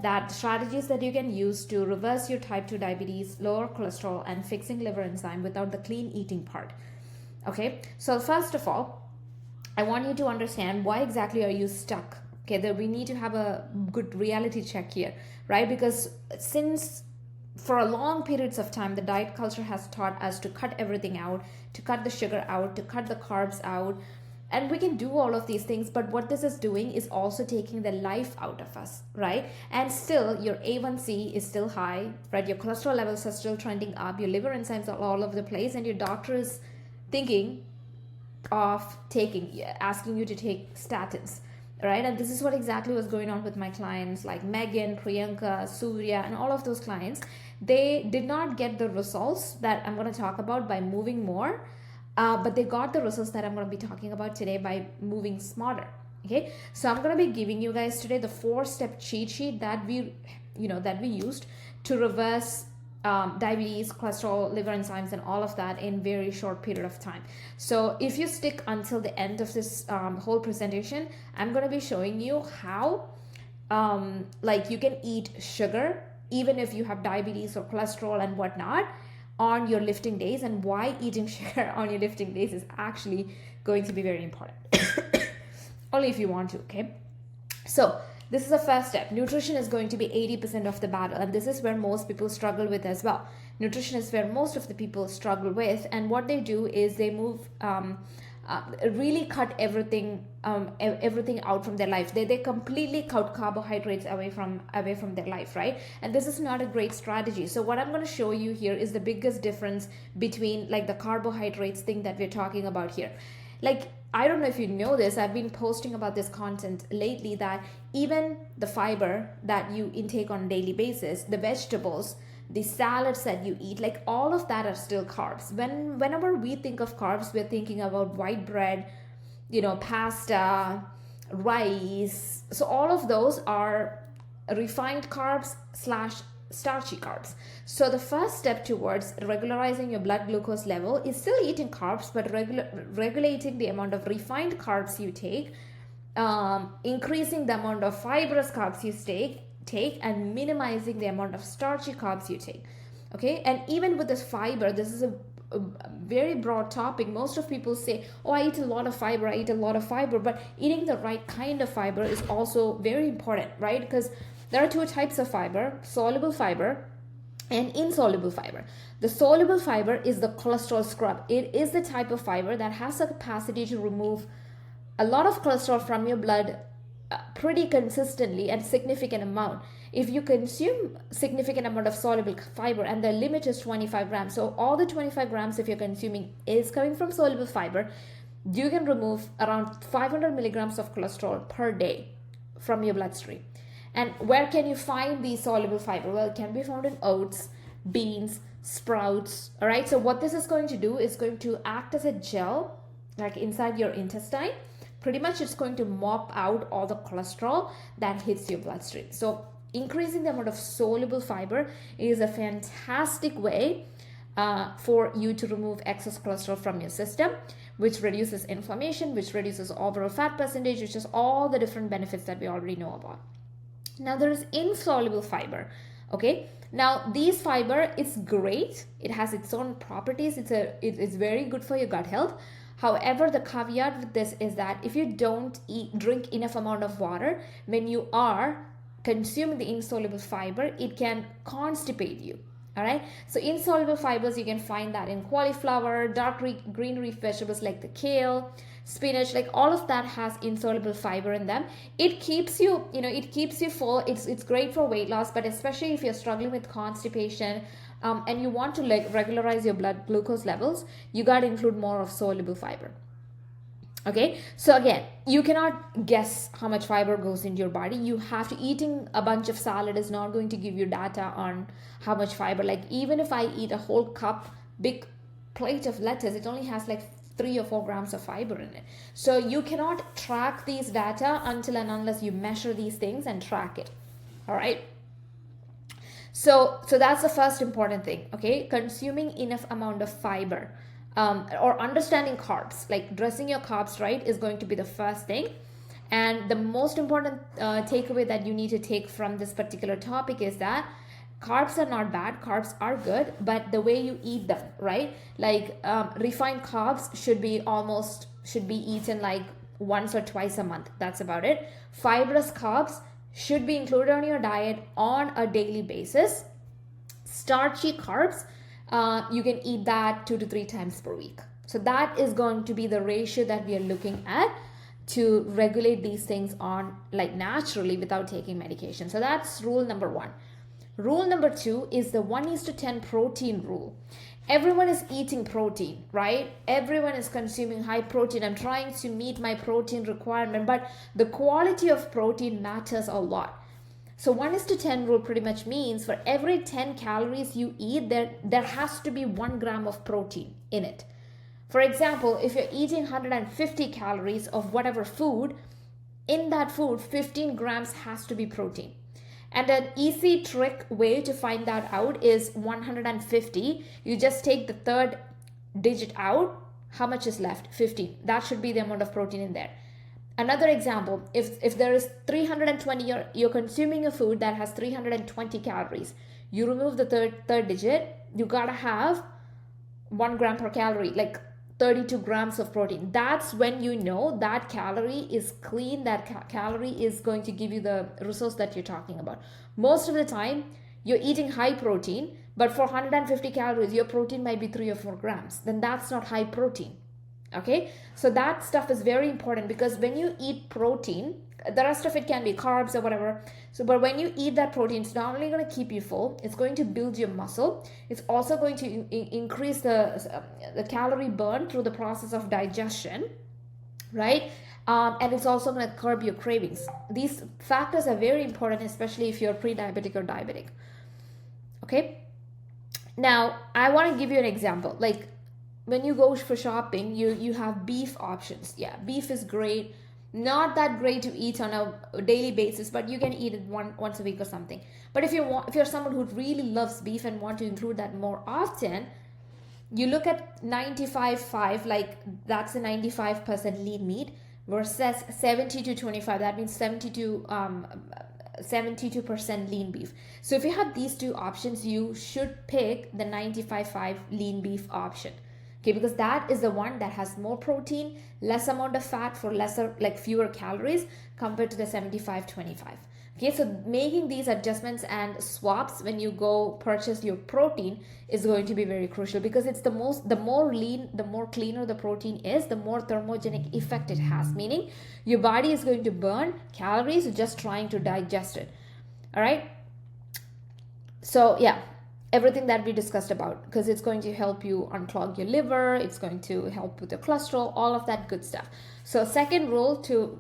that strategies that you can use to reverse your type 2 diabetes, lower cholesterol, and fixing liver enzyme without the clean eating part. Okay, so first of all, I want you to understand why exactly are you stuck. Okay, that we need to have a good reality check here, right? Because since for a long periods of time, the diet culture has taught us to cut everything out, to cut the sugar out, to cut the carbs out. And we can do all of these things, but what this is doing is also taking the life out of us, right? And still, your A1C is still high, right? Your cholesterol levels are still trending up, your liver enzymes are all over the place, and your doctor is thinking of asking you to take statins, right? And this is what exactly was going on with my clients like Megan, Priyanka, Surya, and all of those clients. They did not get the results that I'm going to talk about by moving more, but they got the results that I'm going to be talking about today by moving smarter. Okay, so I'm going to be giving you guys today the 4-step cheat sheet that we used to reverse diabetes, cholesterol, liver enzymes, and all of that in very short period of time. So if you stick until the end of this whole presentation, I'm going to be showing you how like you can eat sugar even if you have diabetes or cholesterol and whatnot on your lifting days, and why eating sugar on your lifting days is actually going to be very important. Only if you want to, okay? So this is the first step. Nutrition is going to be 80% of the battle, and this is where most people struggle with as well. Nutrition is where most of the people struggle with, and what they do is they move really cut everything out from their life. They completely cut carbohydrates away from their life, right? And this is not a great strategy. So what I'm going to show you here is the biggest difference between like the carbohydrates thing that we're talking about here. Like, I don't know if you know this, I've been posting about this content lately, that even the fiber that you intake on a daily basis, the vegetables, the salads that you eat, like all of that are still carbs. Whenever we think of carbs, we're thinking about white bread, pasta, rice. So all of those are refined carbs / starchy carbs. So the first step towards regularizing your blood glucose level is still eating carbs, but regulating the amount of refined carbs you take, increasing the amount of fibrous carbs you take, and minimizing the amount of starchy carbs you take. Okay, and even with this fiber, this is a very broad topic. Most of people say, oh, I eat a lot of fiber, but eating the right kind of fiber is also very important, right? Because there are 2 types of fiber: soluble fiber and insoluble fiber. The soluble fiber is the cholesterol scrub. It is the type of fiber that has the capacity to remove a lot of cholesterol from your blood pretty consistently and significant amount. If you consume significant amount of soluble fiber, and the limit is 25 grams, so all the 25 grams if you're consuming is coming from soluble fiber, you can remove around 500 milligrams of cholesterol per day from your bloodstream. And where can you find the soluble fiber? Well, it can be found in oats, beans, sprouts. All right, so what this is going to do is going to act as a gel like inside your intestine. Pretty much it's going to mop out all the cholesterol that hits your bloodstream. So increasing the amount of soluble fiber is a fantastic way for you to remove excess cholesterol from your system, which reduces inflammation, which reduces overall fat percentage, which is all the different benefits that we already know about. Now there is insoluble fiber. Okay, now these fiber is great. It has its own properties. It's very good for your gut health. However, the caveat with this is that if you don't drink enough amount of water when you are consuming the insoluble fiber, it can constipate you. All right, so insoluble fibers, you can find that in cauliflower, dark green leaf vegetables like the kale, spinach, like all of that has insoluble fiber in them. It keeps you, it keeps you full. It's great for weight loss, but especially if you're struggling with constipation, and you want to regularize your blood glucose levels, you got to include more of soluble fiber. Okay, so again, you cannot guess how much fiber goes into your body. You have to, eating a bunch of salad is not going to give you data on how much fiber. Like even if I eat a whole cup, big plate of lettuce, it only has like 3 or 4 grams of fiber in it. So you cannot track these data until and unless you measure these things and track it. All right. So that's the first important thing. Okay, consuming enough amount of fiber. Or understanding carbs, like dressing your carbs right, is going to be the first thing. And the most important takeaway that you need to take from this particular topic is that carbs are not bad, carbs are good, but the way you eat them, right? Like refined carbs should be eaten like once or twice a month. That's about it. Fibrous carbs should be included on your diet on a daily basis. Starchy carbs, you can eat that 2 to 3 times per week. So that is going to be the ratio that we are looking at to regulate these things on like naturally without taking medication. So that's rule number 1. Rule number 2 is the 1:10 protein rule. Everyone is eating protein, right? Everyone is consuming high protein. I'm trying to meet my protein requirement, but the quality of protein matters a lot. So 1:10 rule pretty much means for every 10 calories you eat, there has to be 1 gram of protein in it. For example, if you're eating 150 calories of whatever food, in that food, 15 grams has to be protein. And an easy trick way to find that out is 150. You just take the third digit out. How much is left? 15. That should be the amount of protein in there. Another example, if there is 320, you're consuming a food that has 320 calories. You remove the third digit, you gotta have 1 gram per calorie, like 32 grams of protein. That's when you know that calorie is clean, that calorie is going to give you the resource that you're talking about. Most of the time, you're eating high protein, but for 150 calories, your protein might be 3 or 4 grams. Then that's not high protein. Okay, so that stuff is very important because when you eat protein, the rest of it can be carbs or whatever. So, but when you eat that protein, it's not only going to keep you full, it's going to build your muscle. It's also going to increase the calorie burn through the process of digestion, right? And it's also going to curb your cravings. These factors are very important, especially if you're pre-diabetic or diabetic. Okay. Now, I want to give you an example. Like when you go for shopping, you have beef options. Yeah, beef is great. Not that great to eat on a daily basis, but you can eat it once a week or something. But if you're someone who really loves beef and want to include that more often, you look at 95.5, like that's a 95% lean meat versus 70 to 25. That means 72% lean beef. So if you have these two options, you should pick the 95.5 lean beef option. Okay, because that is the one that has more protein, less amount of fat for fewer calories compared to the 75-25. Okay, so making these adjustments and swaps when you go purchase your protein is going to be very crucial because it's the more lean, the more cleaner the protein is, the more thermogenic effect it has, meaning your body is going to burn calories just trying to digest it. All right. So yeah, everything that we discussed about, because it's going to help you unclog your liver, it's going to help with your cholesterol, all of that good stuff. So second rule to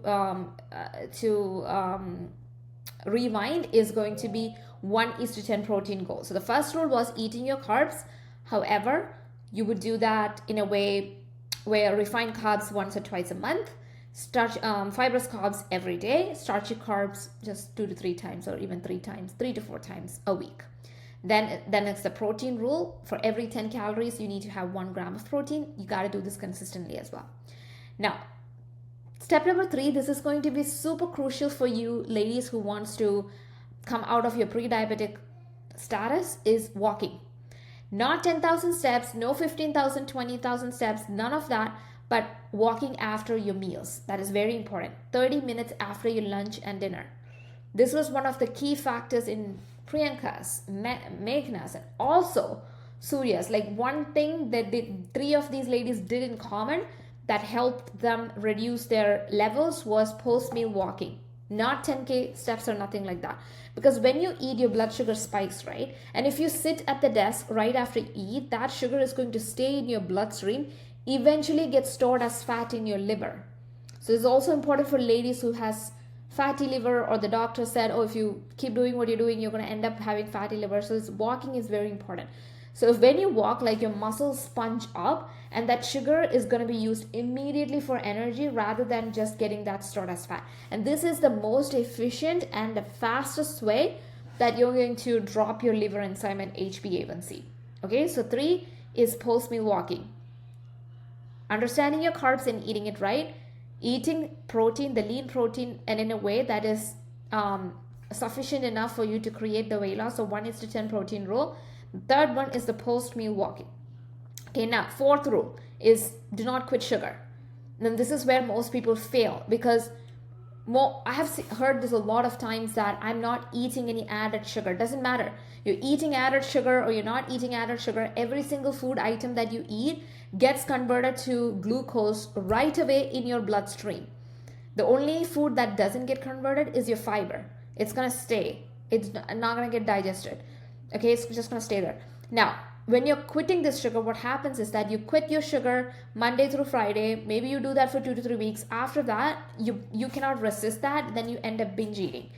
rewind is going to be 1:10 protein goal. So the first rule was eating your carbs. However, you would do that in a way where refined carbs once or twice a month, fibrous carbs every day, starchy carbs just 2 to 3 times or even 3 to 4 times a week. Then it's the protein rule. For every 10 calories, you need to have 1 gram of protein. You got to do this consistently as well. Now, step number 3, this is going to be super crucial for you ladies who wants to come out of your pre-diabetic status, is walking. Not 10,000 steps, no 15,000, 20,000 steps, none of that, but walking after your meals. That is very important. 30 minutes after your lunch and dinner. This was one of the key factors in Priyanka's, Meghna's, and also Surya's. Like one thing that the 3 of these ladies did in common that helped them reduce their levels was post-meal walking. Not 10K steps or nothing like that. Because when you eat, your blood sugar spikes, right? And if you sit at the desk right after you eat, that sugar is going to stay in your bloodstream, eventually get stored as fat in your liver. So it's also important for ladies who has fatty liver, or the doctor said, oh, if you keep doing what you're doing, you're going to end up having fatty liver. So walking is very important. So if when you walk, like your muscles sponge up, and that sugar is going to be used immediately for energy rather than just getting that stored as fat. And this is the most efficient and the fastest way that you're going to drop your liver enzyme and HBA1C. Okay, so 3 is post-meal walking. Understanding your carbs and eating it right. eating protein, the lean protein, and in a way that is sufficient enough for you to create the weight loss. So 1:10 protein rule. The third one is the post-meal walking. Okay, now fourth rule is do not quit sugar. Then this is where most people fail, because I have heard this a lot of times that I'm not eating any added sugar. Doesn't matter. You're eating added sugar or you're not eating added sugar. Every single food item that you eat gets converted to glucose right away in your bloodstream. The only food that doesn't get converted is your fiber. It's going to stay. It's not going to get digested. Okay, it's just going to stay there. Now, when you're quitting this sugar, what happens is that you quit your sugar Monday through Friday. Maybe you do that for 2 to 3 weeks. After that, you cannot resist that. Then you end up binge eating.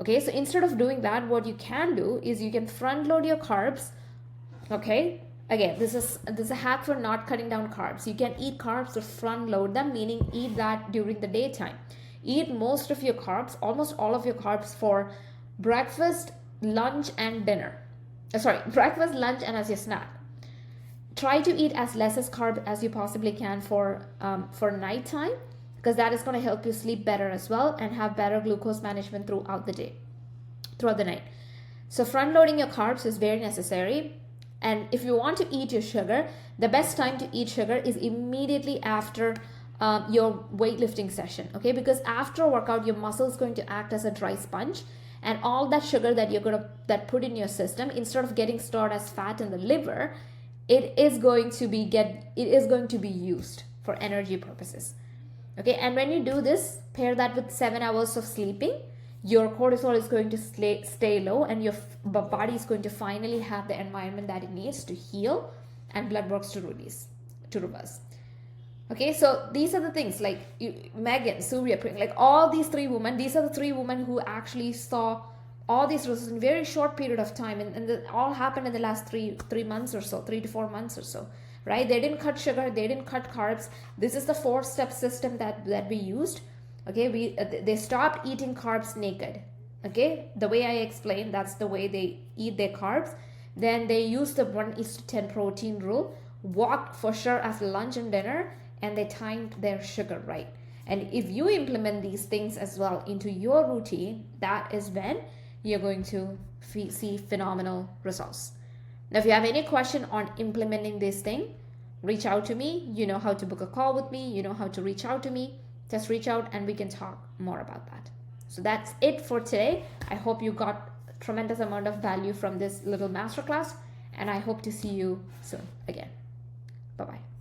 Okay, so instead of doing that, what you can do is you can front load your carbs. Okay, again, this is a hack for not cutting down carbs. You can eat carbs or front load them, meaning eat that during the daytime. Eat most of your carbs, almost all of your carbs, for breakfast, lunch, and dinner. Breakfast, lunch, and as your snack. Try to eat as less as carb as you possibly can for nighttime, because that is going to help you sleep better as well and have better glucose management throughout the night. So front loading your carbs is very necessary. And if you want to eat your sugar, the best time to eat sugar is immediately after your weightlifting session. Okay, because after a workout, your muscle is going to act as a dry sponge. And all that sugar that you're going to put in your system, instead of getting stored as fat in the liver, it is going to be used for energy purposes. Okay, and when you do this, pair that with 7 hours of sleeping, your cortisol is going to stay low, and your body is going to finally have the environment that it needs to heal and blood works to reverse. Okay, so these are the things, like Megan, Surya, like all these three women, these are the three women who actually saw all these results in a very short period of time, and all happened in the last 3 months or so, 3 to 4 months or so, right? They didn't cut sugar, they didn't cut carbs. This is the 4-step system that we used. Okay, they stopped eating carbs naked. Okay, the way I explained, that's the way they eat their carbs. Then they used the 1:10 protein rule, walked for sure after lunch and dinner, and they timed their sugar right. And if you implement these things as well into your routine, that is when you're going to see phenomenal results. Now, if you have any question on implementing this thing, reach out to me. You know how to book a call with me. You know how to reach out to me. Just reach out and we can talk more about that. So that's it for today. I hope you got a tremendous amount of value from this little masterclass, and I hope to see you soon again. Bye-bye.